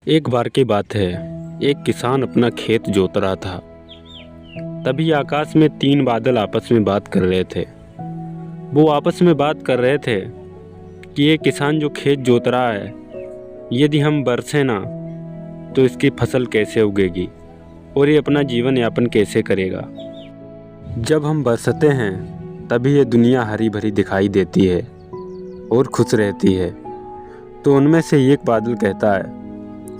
एक बार की बात है, एक किसान अपना खेत जोत रहा था। तभी आकाश में 3 बादल आपस में बात कर रहे थे। वो आपस में बात कर रहे थे कि ये किसान जो खेत जोत रहा है, यदि हम बरसे ना तो इसकी फसल कैसे उगेगी और ये अपना जीवन यापन कैसे करेगा। जब हम बरसते हैं तभी ये दुनिया हरी भरी दिखाई देती है और खुश रहती है। तो उनमें से एक बादल कहता है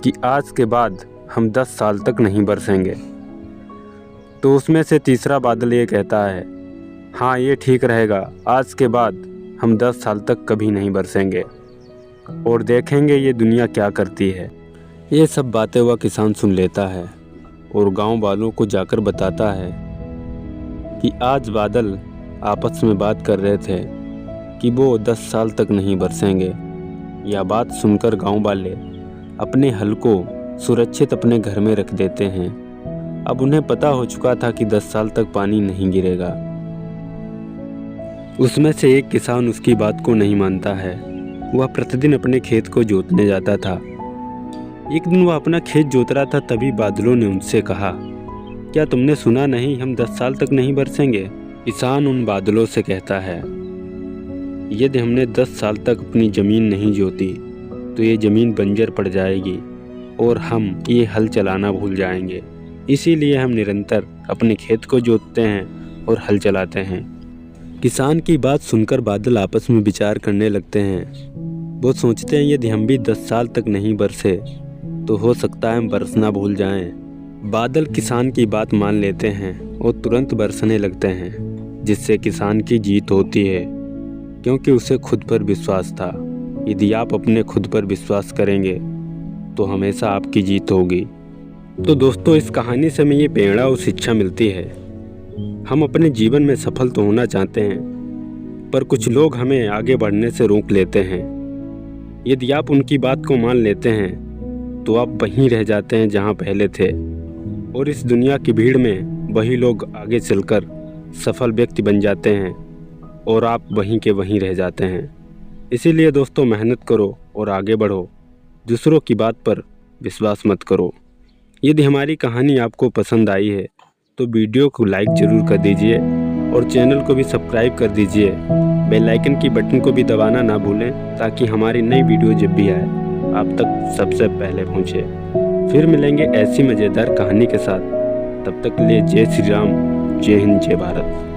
कि आज के बाद हम 10 साल तक नहीं बरसेंगे। तो उसमें से तीसरा बादल ये कहता है, हाँ ये ठीक रहेगा, आज के बाद हम 10 साल तक कभी नहीं बरसेंगे और देखेंगे ये दुनिया क्या करती है। ये सब बातें हुआ किसान सुन लेता है और गांव वालों को जाकर बताता है कि आज बादल आपस में बात कर रहे थे कि वो 10 साल तक नहीं बरसेंगे। यह बात सुनकर गांव वाले अपने हल को सुरक्षित अपने घर में रख देते हैं। अब उन्हें पता हो चुका था कि 10 साल तक पानी नहीं गिरेगा। उसमें से एक किसान उसकी बात को नहीं मानता है। वह प्रतिदिन अपने खेत को जोतने जाता था। एक दिन वह अपना खेत जोत रहा था, तभी बादलों ने उनसे कहा, क्या तुमने सुना नहीं, हम 10 साल तक नहीं बरसेंगे। किसान उन बादलों से कहता है, यदि हमने 10 साल तक अपनी ज़मीन नहीं जोती तो ये ज़मीन बंजर पड़ जाएगी और हम ये हल चलाना भूल जाएंगे। इसीलिए हम निरंतर अपने खेत को जोतते हैं और हल चलाते हैं। किसान की बात सुनकर बादल आपस में विचार करने लगते हैं। वो सोचते हैं यदि हम भी 10 साल तक नहीं बरसे तो हो सकता है हम बरसना भूल जाएं। बादल किसान की बात मान लेते हैं और तुरंत बरसने लगते हैं, जिससे किसान की जीत होती है, क्योंकि उसे खुद पर विश्वास था। यदि आप अपने खुद पर विश्वास करेंगे तो हमेशा आपकी जीत होगी। तो दोस्तों, इस कहानी से हमें ये प्रेरणा और शिक्षा मिलती है। हम अपने जीवन में सफल तो होना चाहते हैं, पर कुछ लोग हमें आगे बढ़ने से रोक लेते हैं। यदि आप उनकी बात को मान लेते हैं तो आप वहीं रह जाते हैं जहां पहले थे, और इस दुनिया की भीड़ में वही लोग आगे चलकर सफल व्यक्ति बन जाते हैं और आप वहीं के वहीं रह जाते हैं। इसीलिए दोस्तों, मेहनत करो और आगे बढ़ो। दूसरों की बात पर विश्वास मत करो। यदि हमारी कहानी आपको पसंद आई है तो वीडियो को लाइक ज़रूर कर दीजिए और चैनल को भी सब्सक्राइब कर दीजिए। बेल आइकन की बटन को भी दबाना ना भूलें, ताकि हमारी नई वीडियो जब भी आए आप तक सबसे पहले पहुँचे। फिर मिलेंगे ऐसी मज़ेदार कहानी के साथ। तब तक के लिए जय श्री राम, जय हिंद, जय भारत।